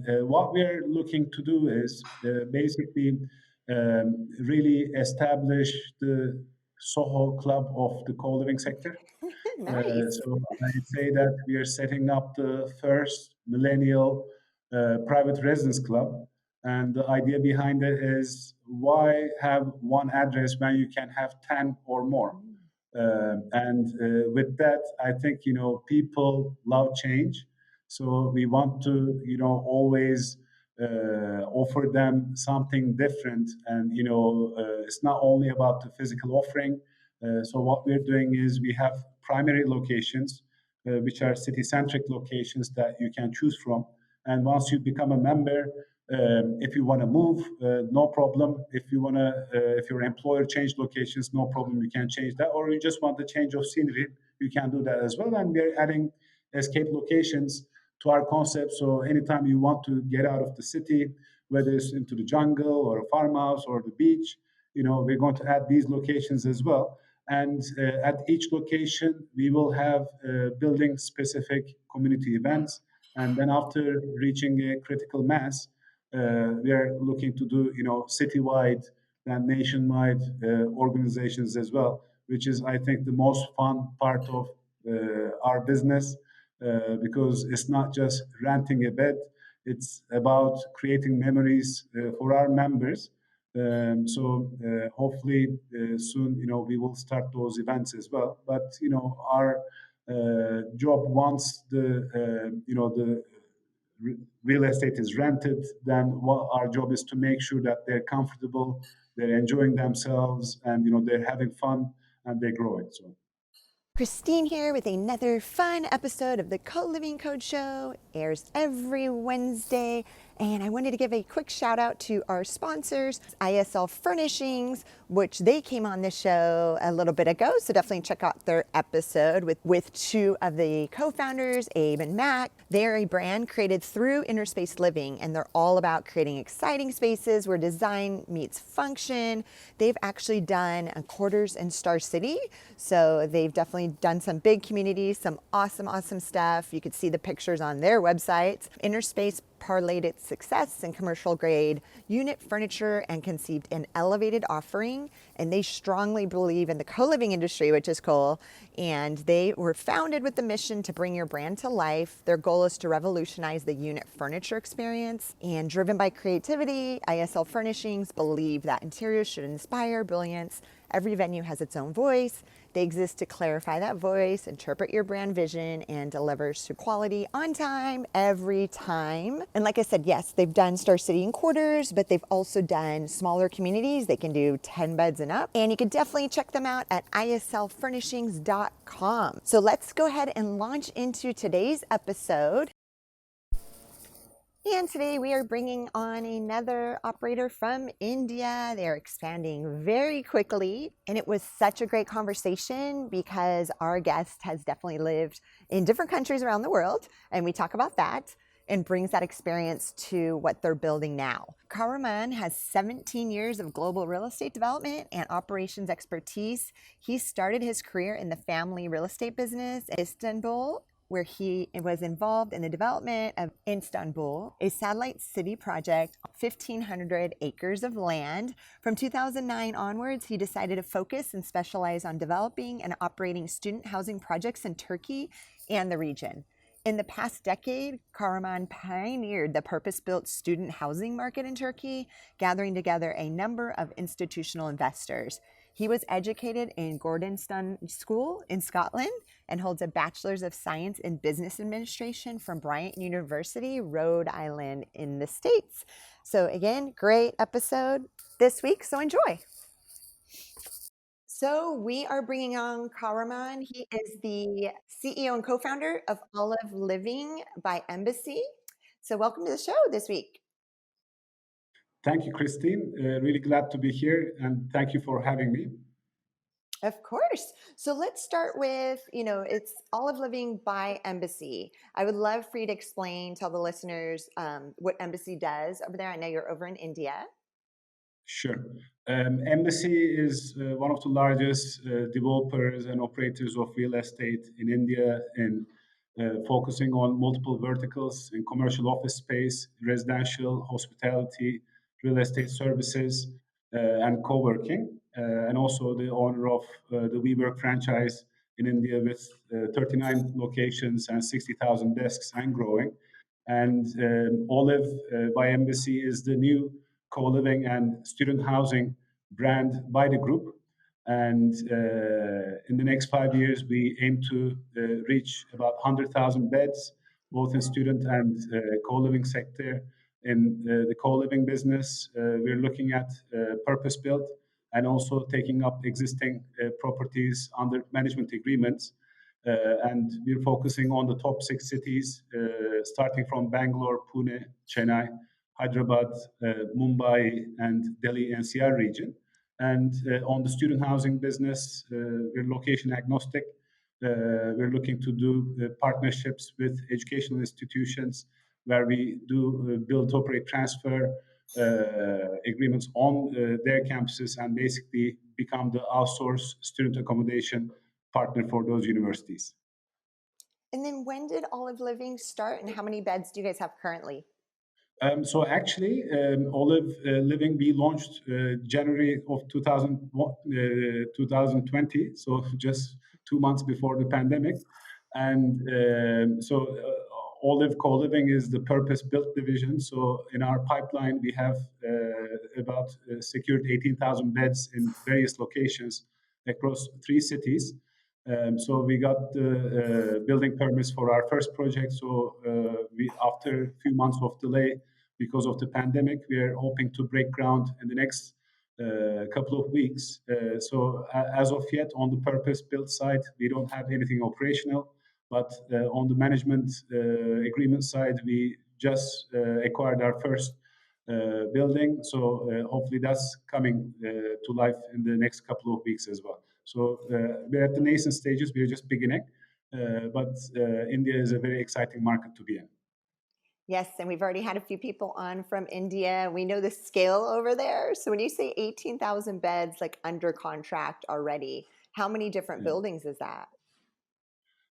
what we're looking to do is basically really establish the Soho Club of the co-living sector. Nice. So I'd say that we are setting up the first millennial private residence club. And the idea behind it is why have one address when you can have 10 or more? And with that, I think, people love change. So we want to, always offer them something different. And, it's not only about the physical offering. So what we're doing is we have primary locations, which are city-centric locations that you can choose from. And once you become a member, if you want to move, no problem. If your employer change locations, no problem. You can change that, or you just want the change of scenery, you can do that as well. And we're adding escape locations to our concept. So anytime you want to get out of the city, whether it's into the jungle or a farmhouse or the beach, we're going to add these locations as well. And at each location, we will have building specific community events. And then after reaching a critical mass, we are looking to do, citywide and nationwide organizations as well, which is, I think, the most fun part of our business because it's not just renting a bed; it's about creating memories for our members. So hopefully soon, we will start those events as well. But our job once the real estate is rented, then what our job is to make sure that they're comfortable, they're enjoying themselves, and they're having fun and they're growing. So Christine here with another fun episode of the Coliving Code Show. Airs every Wednesday. And I wanted to give a quick shout out to our sponsors, ISL Furnishings, which they came on this show a little bit ago. So definitely check out their episode with two of the co-founders, Abe and Mac. They're a brand created through inner space living, and they're all about creating exciting spaces where design meets function. They've actually done quarters in Star City. So they've definitely done some big communities, some awesome stuff. You could see the pictures on their website. Inner Space parlayed its success in commercial grade unit furniture and conceived an elevated offering. And they strongly believe in the co-living industry, which is cool. And they were founded with the mission to bring your brand to life. Their goal is to revolutionize the unit furniture experience. And driven by creativity, ISL Furnishings believe that interiors should inspire brilliance. Every venue has its own voice. They exist to clarify that voice, interpret your brand vision, and delivers to quality on time, every time. And like I said, yes, they've done Star City and quarters, but they've also done smaller communities. They can do 10 beds and up. And you can definitely check them out at islfurnishings.com. So let's go ahead and launch into today's episode. And today we are bringing on another operator from India. They're expanding very quickly. And it was such a great conversation because our guest has definitely lived in different countries around the world. And we talk about that and brings that experience to what they're building now. Kahraman has 17 years of global real estate development and operations expertise. He started his career in the family real estate business in Istanbul, where he was involved in the development of Istanbul, a satellite city project, 1,500 acres of land. From 2009 onwards, he decided to focus and specialize on developing and operating student housing projects in Turkey and the region. In the past decade, Kahraman pioneered the purpose-built student housing market in Turkey, gathering together a number of institutional investors. He was educated in Gordonstoun School in Scotland and holds a Bachelor of Science in Business Administration from Bryant University, Rhode Island in the States. So again, great episode this week, so enjoy. So we are bringing on Kahraman. He is the CEO and co-founder of Olive Living by Embassy. So welcome to the show this week. thank you, Christine. Really glad to be here, and thank you for having me. Of course. So let's start with, it's Olive Living by Embassy. I would love for you to explain, tell the listeners what Embassy does over there. I know you're over in India. Sure. Embassy is one of the largest developers and operators of real estate in India. And focusing on multiple verticals in commercial office space, residential, hospitality, real estate services, and co-working. And also the owner of the WeWork franchise in India with 39 locations and 60,000 desks and growing. And Olive by Embassy is the new co-living and student housing brand by the group. And in the next 5 years, we aim to reach about 100,000 beds, both in student and co-living sector. In the co-living business, we're looking at purpose-built and also taking up existing properties under management agreements. And we're focusing on the top 6 cities, starting from Bangalore, Pune, Chennai, Hyderabad, Mumbai, and Delhi NCR region. And on the student housing business, we're location agnostic. We're looking to do partnerships with educational institutions where we do build, operate, transfer agreements on their campuses and basically become the outsourced student accommodation partner for those universities. And then when did Olive Living start, and how many beds do you guys have currently? So actually, Olive Living, we launched January of 2020, so just 2 months before the pandemic. And Olive Co-Living is the purpose-built division. So in our pipeline, we have about secured 18,000 beds in various locations across 3 cities. So we got the building permits for our first project. So after a few months of delay because of the pandemic, we are hoping to break ground in the next couple of weeks. As of yet, on the purpose-built side, we don't have anything operational. But on the management agreement side, we just acquired our first building. So hopefully that's coming to life in the next couple of weeks as well. So we're at the nascent stages. We're just beginning. But India is a very exciting market to be in. Yes, and we've already had a few people on from India. We know the scale over there. So when you say 18,000 beds like under contract already, how many different Yeah. buildings is that?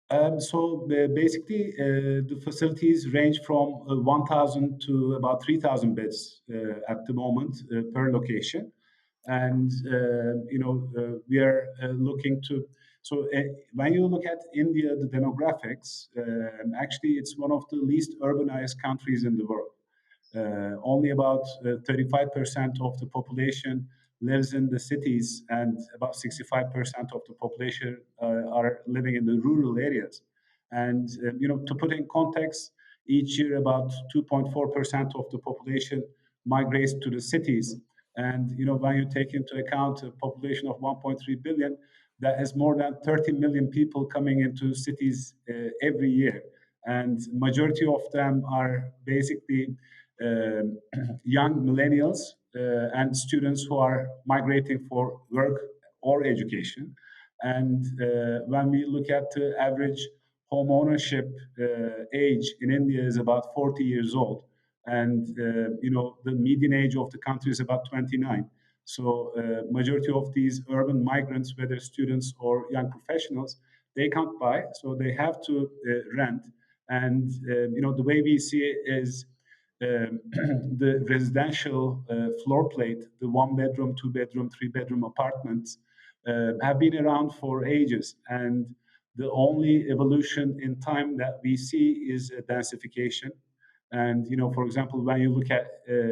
Basically, the facilities range from 1,000 to about 3,000 beds at the moment per location. And we are looking to. When you look at India, the demographics, actually, it's one of the least urbanized countries in the world. Only about 35% of the population lives in the cities, and about 65% of the population are living in the rural areas. And to put in context, each year about 2.4% of the population migrates to the cities. And when you take into account a population of 1.3 billion, that is more than 30 million people coming into cities every year, and majority of them are basically um, young millennials and students who are migrating for work or education. And when we look at the average home ownership age in India is about 40 years old, and the median age of the country is about 29. So majority of these urban migrants, whether students or young professionals, they can't buy, so they have to rent. And the way we see it is the residential floor plate, the one bedroom, two bedroom, three bedroom apartments have been around for ages. And the only evolution in time that we see is densification. And for example, when you look at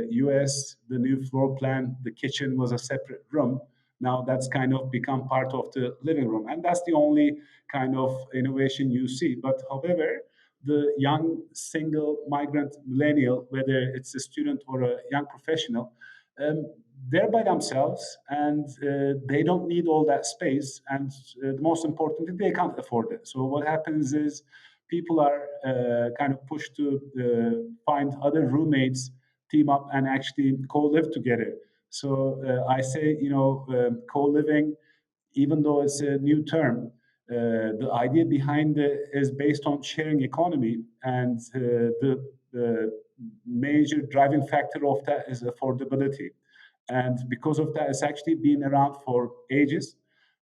US, the new floor plan, the kitchen was a separate room. Now that's kind of become part of the living room, and that's the only kind of innovation you see. But however, the young single migrant millennial, whether it's a student or a young professional, um, they're by themselves, and they don't need all that space. And the most importantly, they can't afford it. So what happens is people are kind of pushed to find other roommates, team up, and actually co-live together. So I say, co-living, even though it's a new term, the idea behind it is based on sharing economy, and the major driving factor of that is affordability. And because of that, it's actually been around for ages.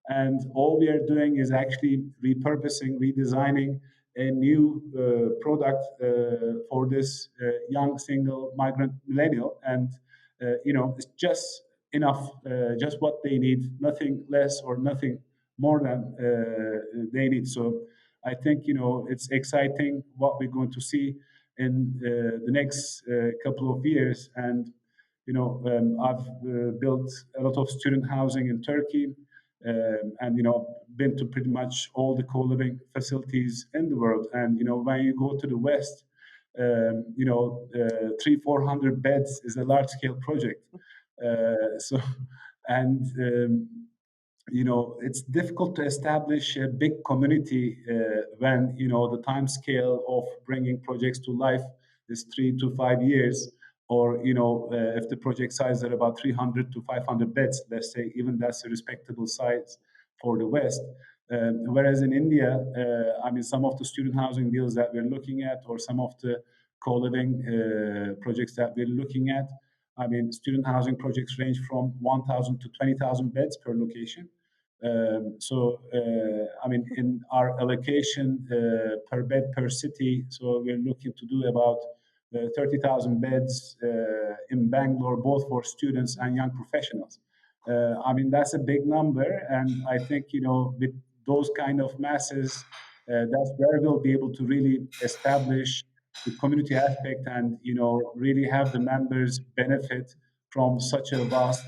And all we are doing is actually repurposing, redesigning, a new product for this young single migrant millennial, and it's just enough, just what they need, nothing less or nothing more than they need. So I think it's exciting what we're going to see in the next couple of years. And I've built a lot of student housing in Turkey, and been to pretty much all the co-living facilities in the world. And when you go to the West, 300-400 beds is a large scale project. So, and it's difficult to establish a big community when the time scale of bringing projects to life is 3 to 5 years, or if the project size are about 300 to 500 beds, let's say, even that's a respectable size for the West. Whereas in India, I mean, some of the student housing deals that we're looking at, or some of the co-living projects that we're looking at, I mean, student housing projects range from 1,000 to 20,000 beds per location. I mean, in our allocation per bed per city, so we're looking to do about 30,000 beds in Bangalore, both for students and young professionals. I mean, that's a big number, and I think with those kind of masses, that's where we'll be able to really establish the community aspect, and really have the members benefit from such a vast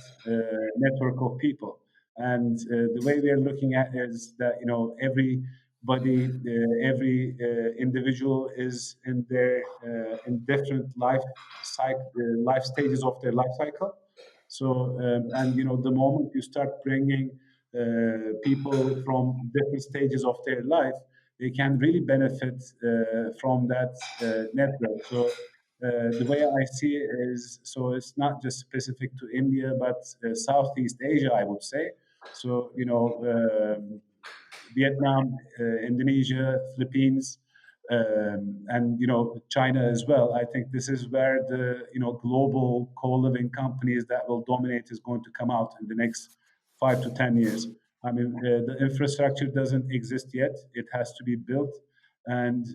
network of people. And the way we are looking at it is that everybody, every individual is in their in different life stages of their life cycle. So and the moment you start bringing people from different stages of their life, they can really benefit from that network. So the way I see it is, so it's not just specific to India, but Southeast Asia, I would say. So Vietnam, Indonesia, Philippines, and China as well. I think this is where the global co-living companies that will dominate is going to come out in the next 5 to 10 years. I mean, the infrastructure doesn't exist yet; it has to be built, and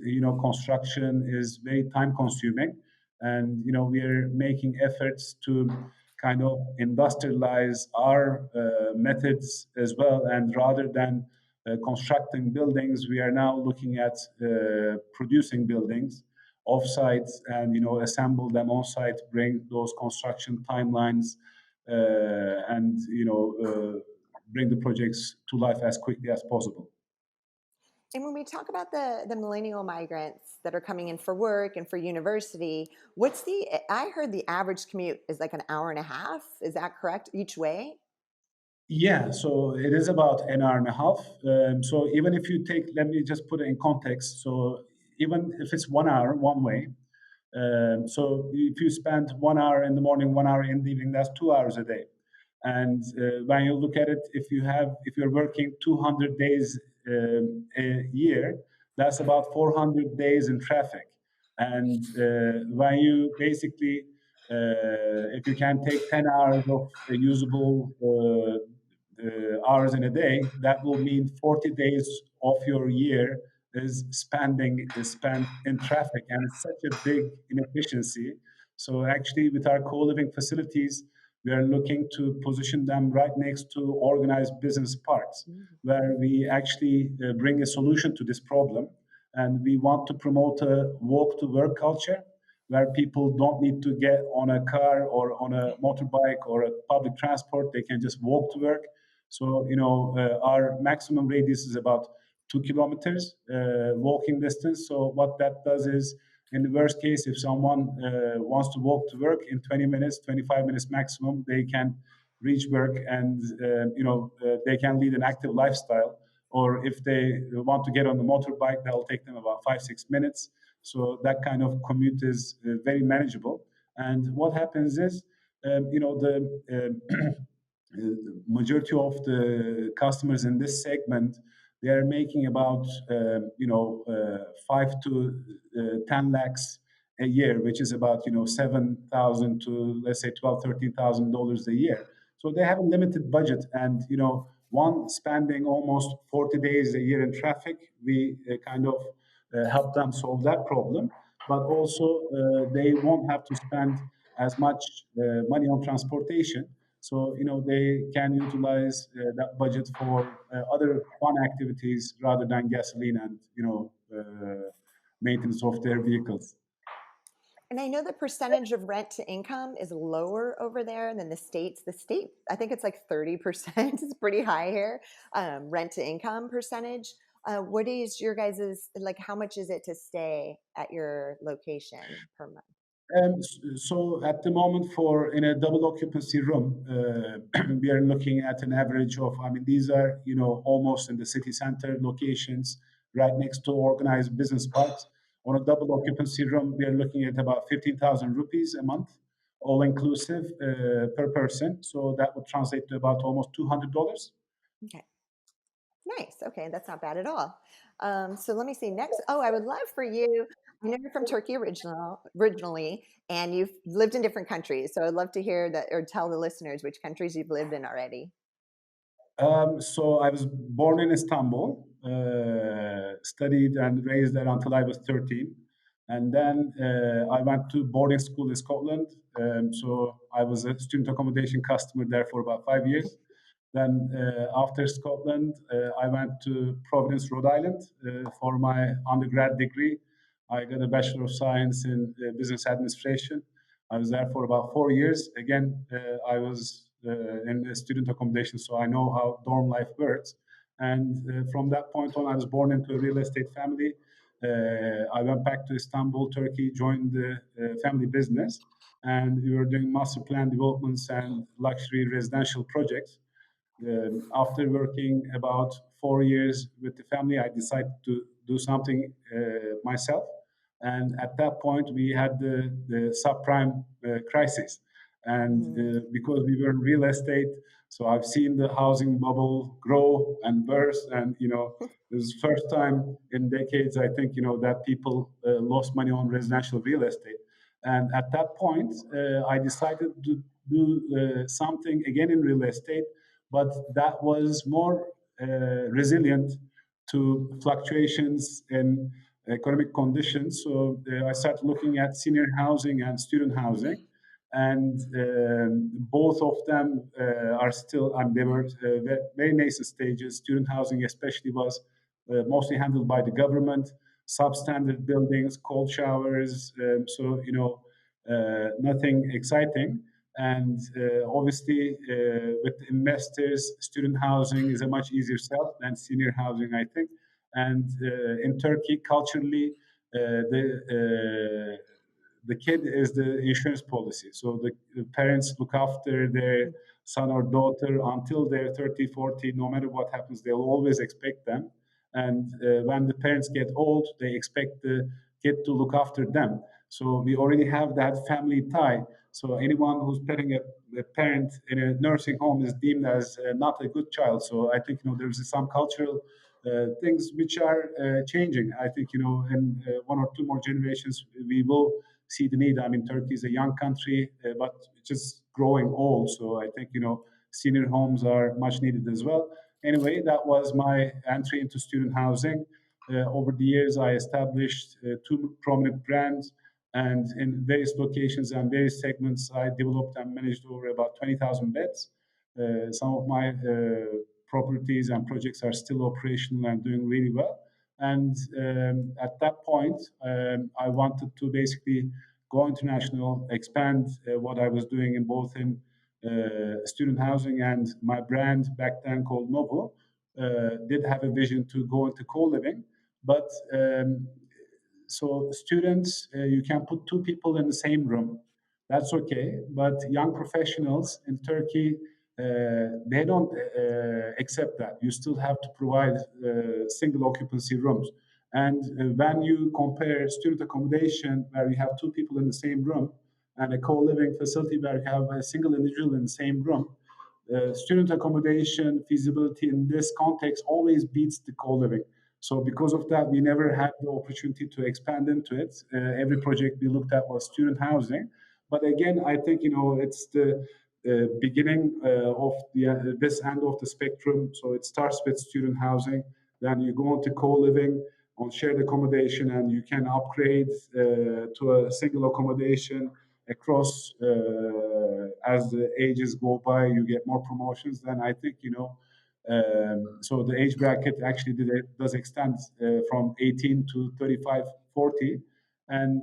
construction is very time consuming. And we are making efforts to kind of industrialize our methods as well. And rather than constructing buildings, we are now looking at producing buildings off-site, and assemble them on-site, bring those construction timelines, and bring the projects to life as quickly as possible. And when we talk about the millennial migrants that are coming in for work and for university, I heard the average commute is like an hour and a half. Is that correct each way? Yeah, so it is about an hour and a half. So even if you take, let me just put it in context. So even if it's 1 hour one way, so if you spend 1 hour in the morning, 1 hour in the evening, that's 2 hours a day. And when you look at it, if you're working 200 days a year, that's about 400 days in traffic. And when you basically, if you can take 10 hours of usable hours in a day, that will mean 40 days of your year is spent in traffic, and it's such a big inefficiency. So actually, with our co-living facilities, we are looking to position them right next to organized business parks, where we actually bring a solution to this problem. And we want to promote a walk to work culture, where people don't need to get on a car or on a motorbike or a public transport. They can just walk to work. So, our maximum radius is about 2 kilometers walking distance. So, what that does is, in the worst case, if someone wants to walk to work in 20 minutes, 25 minutes maximum, they can reach work, and they can lead an active lifestyle. Or if they want to get on the motorbike, that will take them about 5 6 minutes. So that kind of commute is very manageable. And what happens is, the majority of the customers in this segment, they are making about 5 to 10 lakhs a year, which is about 7,000 to, let's say, 12 13,000 dollars a year. So they have a limited budget, and one spending almost 40 days a year in traffic, we kind of help them solve that problem. But also, they won't have to spend as much money on transportation. So, they can utilize that budget for other fun activities rather than gasoline and, maintenance of their vehicles. And I know the percentage of rent to income is lower over there than the States. The state, I think it's like 30%. It's pretty high here, rent to income percentage. What is your guys's, like, how much is it to stay at your location per month? So at the moment, for in a double occupancy room, we are looking at an average of, I mean, these are, almost in the city center locations, right next to organized business parks. On a double occupancy room, we are looking at about 15,000 rupees a month, all inclusive, per person. So that would translate to about almost $200. Okay. Nice. Okay, that's not bad at all. So let me see next. Oh, I would love for you. I know you're from Turkey originally, and you've lived in different countries. So I'd love to hear that, or tell the listeners which countries you've lived in already. So I was born in Istanbul, studied and raised there until I was 13. And then I went to boarding school in Scotland. So I was a student accommodation customer there for about 5 years. Then after Scotland, I went to Providence, Rhode Island for my undergrad degree. I got a Bachelor of Science in Business Administration. I was there for about 4 years. Again, I was in a student accommodation, so I know how dorm life works. And from that point on, I was born into a real estate family. I went back to Istanbul, Turkey, joined the family business, and we were doing master plan developments and luxury residential projects. After working about 4 years with the family, I decided to do something myself. And at that point, we had the subprime crisis. And Mm. because we were in real estate, so I've seen the housing bubble grow and burst. And, this is the first time in decades, I think, that people lost money on residential real estate. And at that point, I decided to do something again in real estate, but that was more resilient to fluctuations in economic conditions. So I started looking at senior housing and student housing, and both of them are still, they were very nascent stages. Student housing, especially, was mostly handled by the government, substandard buildings, cold showers. Nothing exciting. And obviously, with investors, student housing is a much easier sell than senior housing, I think. And in Turkey, culturally, the kid is the insurance policy. So the parents look after their son or daughter until they're 30, 40. No matter what happens, they'll always expect them. And when the parents get old, they expect the kid to look after them. So we already have that family tie. So anyone who's putting a parent in a nursing home is deemed as not a good child. So I think there's some cultural things which are changing. I think in one or two more generations we will see the need. I mean, Turkey is a young country, but it's just growing old. So I think senior homes are much needed as well. Anyway, that was my entry into student housing. Over the years, I established two prominent brands, and in various locations and various segments, I developed and managed over about 20,000 beds. Some of my properties and projects are still operational and doing really well. And at that point, I wanted to basically go international, expand what I was doing in both in student housing, and my brand back then called Novo did have a vision to go into co-living. But so students, you can put two people in the same room. That's okay. But young professionals in Turkey, they don't accept that. You still have to provide single occupancy rooms. And when you compare student accommodation, where you have two people in the same room, and a co-living facility where you have a single individual in the same room, student accommodation feasibility in this context always beats the co-living. So because of that, we never had the opportunity to expand into it. Every project we looked at was student housing. But again, I think it's the beginning of this end of the spectrum. So it starts with student housing, then you go on to co-living. on shared accommodation, and you can upgrade to a single accommodation across as the ages go by, you get more promotions. Then I think so the age bracket actually does extend from 18 to 35, 40. And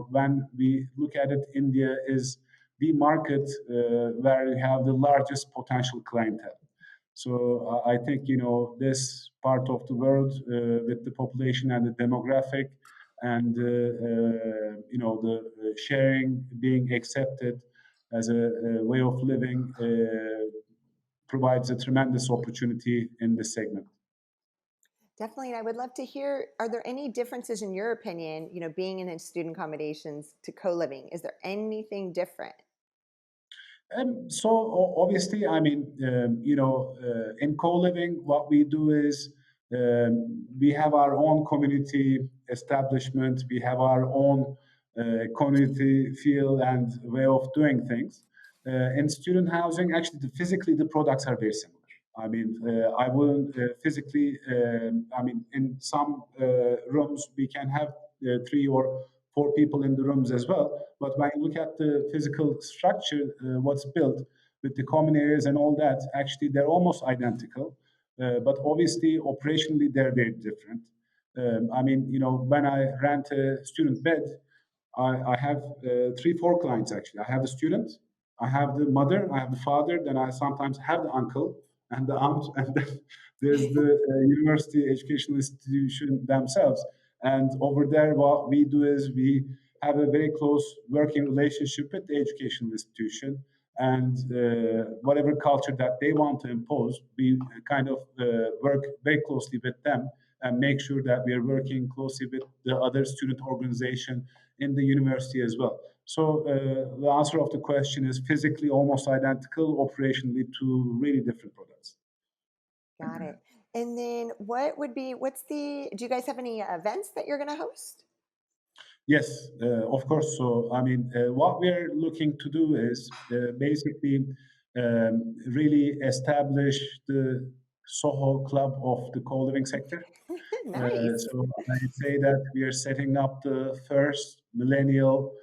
when we look at it, India is the market where you have the largest potential clientele. So I think this part of the world with the population and the demographic and the sharing being accepted as a way of living provides a tremendous opportunity in this segment. Definitely. And I would love to hear, are there any differences in your opinion, being in student accommodations to co-living? Is there anything different? So obviously, I mean, in co-living, what we do is we have our own community establishment. We have our own community feel and way of doing things. In student housing, actually, physically the products are very similar. I mean, I wouldn't physically. I mean, in some rooms we can have three or four people in the rooms as well. But when you look at the physical structure, what's built with the common areas and all that, actually they're almost identical. But obviously, operationally, they're very different. I mean, when I rent a student bed, I have three, four clients actually. I have the student, I have the mother, I have the father, then I sometimes have the uncle and the aunt, and then there's the university educational institution themselves. And over there, what we do is we have a very close working relationship with the educational institution, and whatever culture that they want to impose, we kind of work very closely with them and make sure that we are working closely with the other student organization in the university as well. So the answer of the question is physically almost identical, operationally two really different products. Got it. And then do you guys have any events that you're going to host? Yes, of course. So, I mean, what we're looking to do is basically really establish the Soho Club of the co-living sector. Nice. So I'd say that we are setting up the first millennial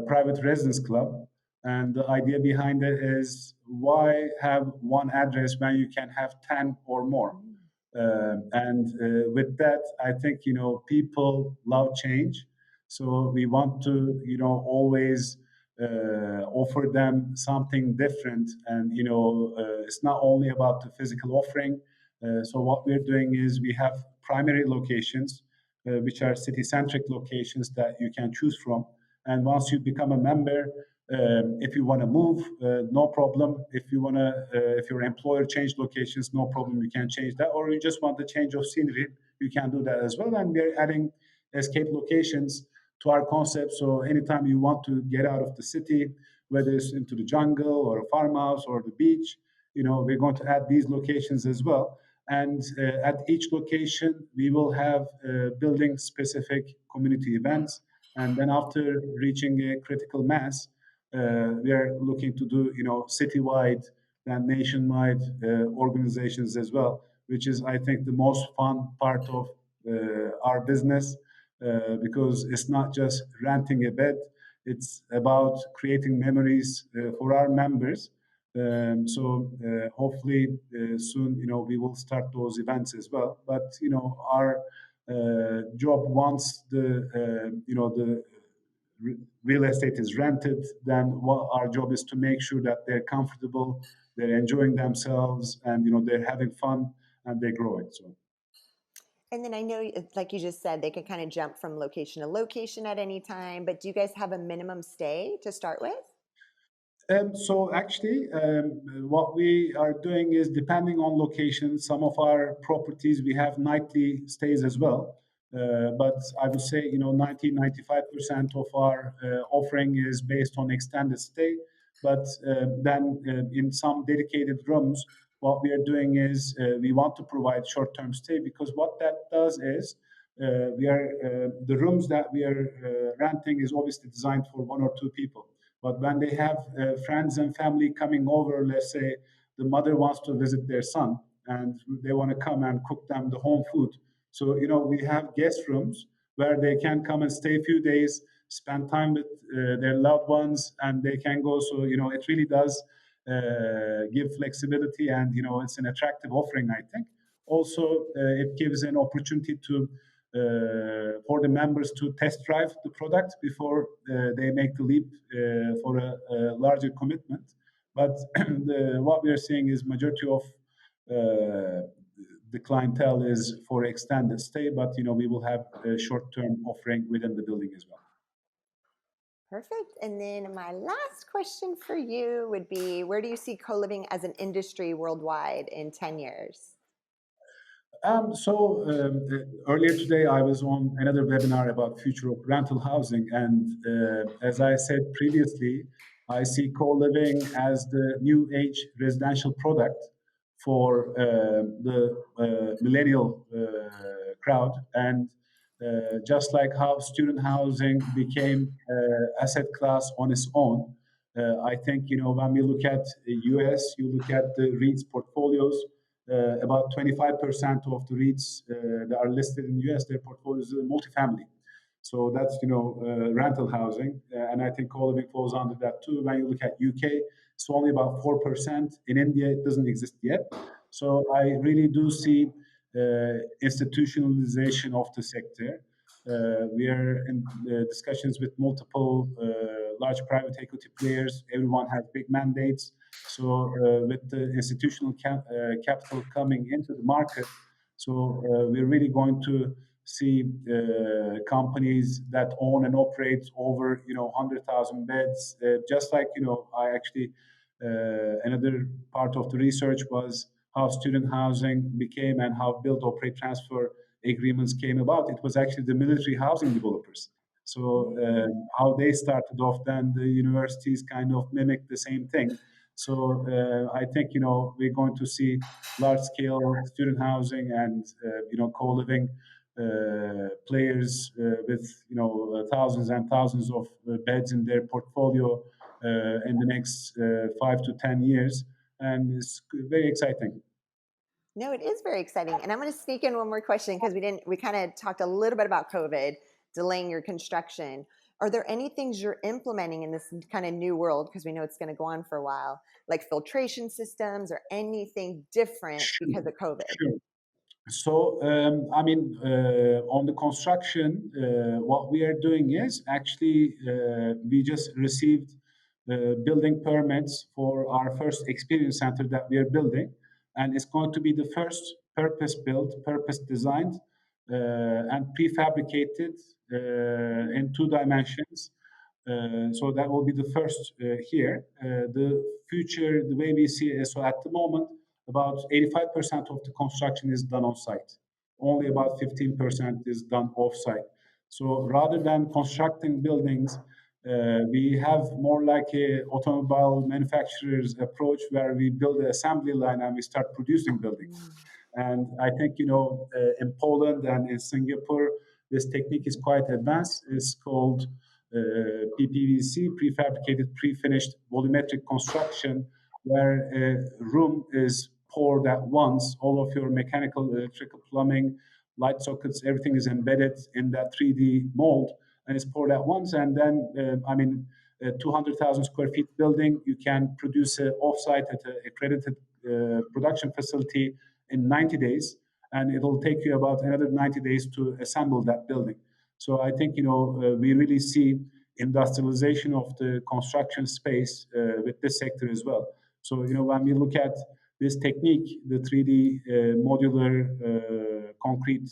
private residence club. And the idea behind it is why have one address when you can have 10 or more? And with that, I think, people love change. So we want to, always offer them something different. And, it's not only about the physical offering. So what we're doing is we have primary locations, which are city-centric locations that you can choose from. And once you become a member, if you want to move, no problem. If your employer change locations, no problem. You can change that, or you just want the change of scenery, you can do that as well. And we're adding escape locations to our concept. So anytime you want to get out of the city, whether it's into the jungle or a farmhouse or the beach, we're going to add these locations as well. And at each location, we will have building specific community events. And then after reaching a critical mass, we are looking to do, citywide and nationwide organizations as well, which is, I think, the most fun part of our business because it's not just renting a bed; it's about creating memories for our members. So hopefully soon, we will start those events as well. But our job once the real estate is rented, then what our job is to make sure that they're comfortable, they're enjoying themselves, and they're having fun and they're growing. So. And then I know, like you just said, they can kind of jump from location to location at any time, but do you guys have a minimum stay to start with? So actually, what we are doing is depending on location. Some of our properties we have nightly stays as well. But I would say 90-95% of our offering is based on extended stay. But then in some dedicated rooms, what we are doing is we want to provide short-term stay because what that does is we are the rooms that we are renting is obviously designed for one or two people. But when they have friends and family coming over, let's say the mother wants to visit their son and they want to come and cook them the home food. So, we have guest rooms where they can come and stay a few days, spend time with their loved ones, and they can go. So, it really does give flexibility, and, it's an attractive offering, I think. Also, it gives an opportunity to for the members to test drive the product before they make the leap for a larger commitment. But what we are seeing is majority of the clientele is for extended stay, but we will have a short-term offering within the building as well. Perfect. And then my last question for you would be, where do you see co-living as an industry worldwide in 10 years? Earlier today, I was on another webinar about future of rental housing, and as I said previously, I see co-living as the new age residential product for the millennial crowd, and just like how student housing became asset class on its own, I think when we look at the U.S., you look at the REITs portfolios. About 25% of the REITs that are listed in the US, their portfolios are multifamily. So that's rental housing, and I think co-living falls under that too. When you look at UK, it's only about 4%. In India, it doesn't exist yet. So I really do see institutionalization of the sector. We are in discussions with multiple large private equity players. Everyone has big mandates. So with the institutional capital coming into the market, so we're really going to see companies that own and operate over 100,000 beds. Just like I actually another part of the research was how student housing became and how build, operate, transfer agreements came about. It was actually the military housing developers. So how they started off, then the universities kind of mimicked the same thing. So I think we're going to see large scale student housing and co-living players with thousands and thousands of beds in their portfolio in the next 5 to 10 years, and it's very exciting. No, it is very exciting. And I'm going to sneak in one more question because we kind of talked a little bit about COVID delaying your construction. Are there any things you're implementing in this kind of new world? Because we know it's going to go on for a while, like filtration systems or anything different because of COVID? Sure. So, on the construction, what we are doing is actually we just received building permits for our first experience center that we are building, and it's going to be the first purpose-built, purpose-designed, and prefabricated in 2 dimensions. So that will be the first here. The future, the way we see it, so at the moment, about 85% of the construction is done on site. Only about 15% is done off site. So rather than constructing buildings, we have more like a automobile manufacturer's approach where we build an assembly line and we start producing buildings. And I think in Poland and in Singapore, this technique is quite advanced. It's called PPVC, prefabricated, pre-finished volumetric construction, where a room is poured at once. All of your mechanical, electrical, plumbing, light sockets, everything is embedded in that 3D mold, and it's poured at once. And then, a 200,000 square feet building, you can produce it offsite at an accredited production facility in 90 days, and it'll take you about another 90 days to assemble that building. So I think we really see industrialization of the construction space with this sector as well. So when we look at this technique, the 3D modular concrete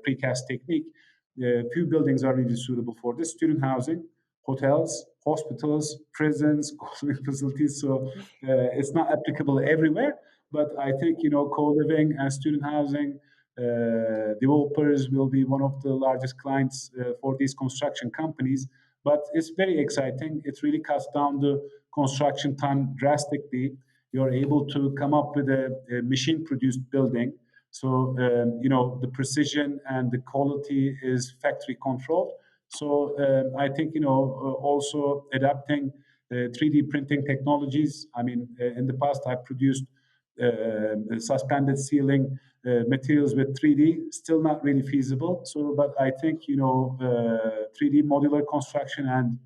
precast technique, few buildings are really suitable for this: student housing, hotels, hospitals, prisons, co-living facilities. So it's not applicable everywhere, but I think co-living and student housing developers will be one of the largest clients for these construction companies. But it's very exciting. It really cuts down the construction time drastically. You're able to come up with a machine-produced building. So the precision and the quality is factory controlled. So I think also adapting 3D printing technologies. I mean, in the past I produced suspended ceiling materials with 3D, still not really feasible. So, but I think 3D modular construction and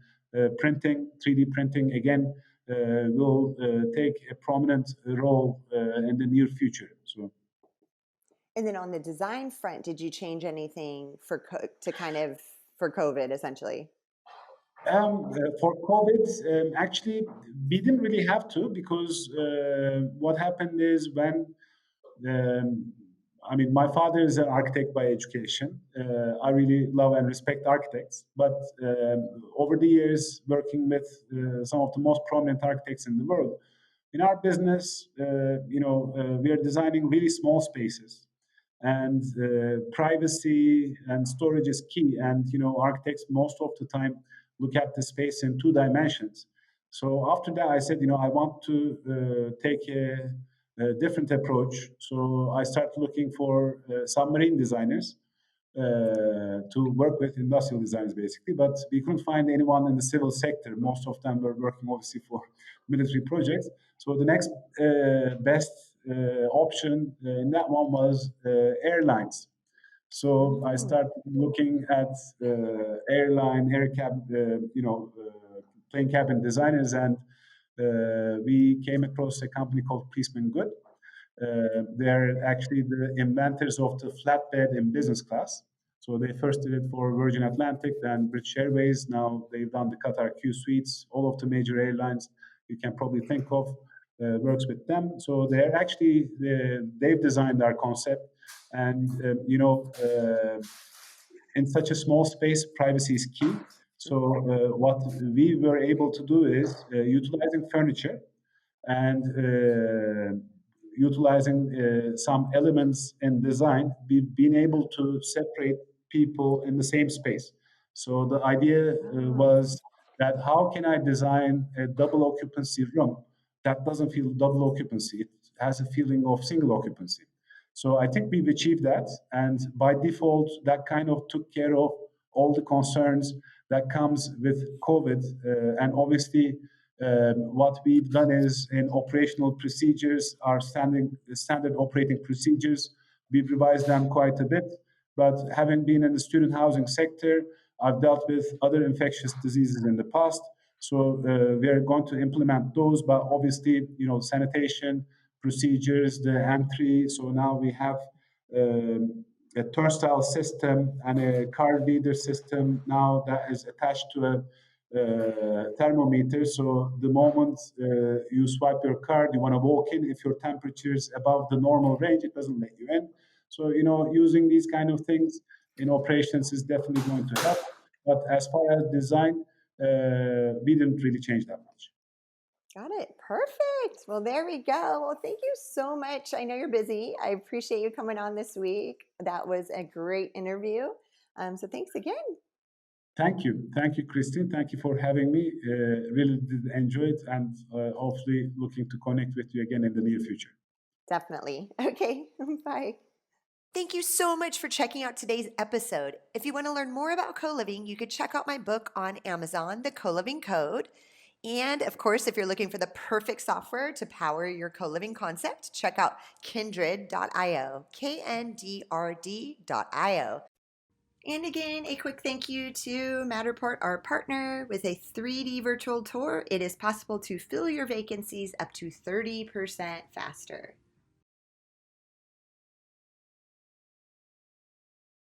printing, 3D printing again will take a prominent role in the near future. So. And then on the design front, did you change anything to kind of for COVID essentially? For COVID, actually, we didn't really have to because what happened is when um, I mean, my father is an architect by education. I really love and respect architects, but over the years, working with some of the most prominent architects in the world, in our business, we are designing really small spaces, and privacy and storage is key. And architects most of the time look at the space in two dimensions. So after that, I said, I want to take a different approach. So I started looking for submarine designers to work with, industrial designers basically, but we couldn't find anyone in the civil sector. Most of them were working obviously for military projects. So the next best option in that one was airlines. So I started looking at plane cabin designers, and we came across a company called Policeman Good. They're actually the inventors of the flatbed in business class. So they first did it for Virgin Atlantic, then British Airways. Now they've done the Qatar Q suites. All of the major airlines you can probably think of works with them. So they're actually they've designed our concept, and in such a small space, privacy is key. So what we were able to do is utilizing furniture and utilizing some elements in design, we've been able to separate people in the same space. So the idea was that how can I design a double occupancy room that doesn't feel double occupancy? It has a feeling of single occupancy. So I think we've achieved that, and by default, that kind of took care of all the concerns that comes with COVID, and obviously what we've done is in operational procedures, our standard operating procedures, we've revised them quite a bit. But having been in the student housing sector, I've dealt with other infectious diseases in the past. So we are going to implement those, but obviously, sanitation procedures, the entry. So now we have a turnstile system and a car leader system now that is attached to a thermometer. So the moment you swipe your card, you want to walk in. If your temperature is above the normal range, it doesn't let you in. So using these kind of things in operations is definitely going to help. But as far as design, we didn't really change that much. Got it. Perfect. Well, there we go. Well, thank you so much. I know you're busy. I appreciate you coming on this week. That was a great interview. So thanks again. Thank you. Thank you, Christine. Thank you for having me. Really did enjoy it, and hopefully looking to connect with you again in the near future. Definitely. Okay. Bye. Thank you so much for checking out today's episode. If you want to learn more about co-living, you could check out my book on Amazon, The Co-Living Code. And of course, if you're looking for the perfect software to power your co-living concept, check out Kindred.io, KNDRD.io. And again, a quick thank you to Matterport, our partner. With a 3D virtual tour, it is possible to fill your vacancies up to 30% faster.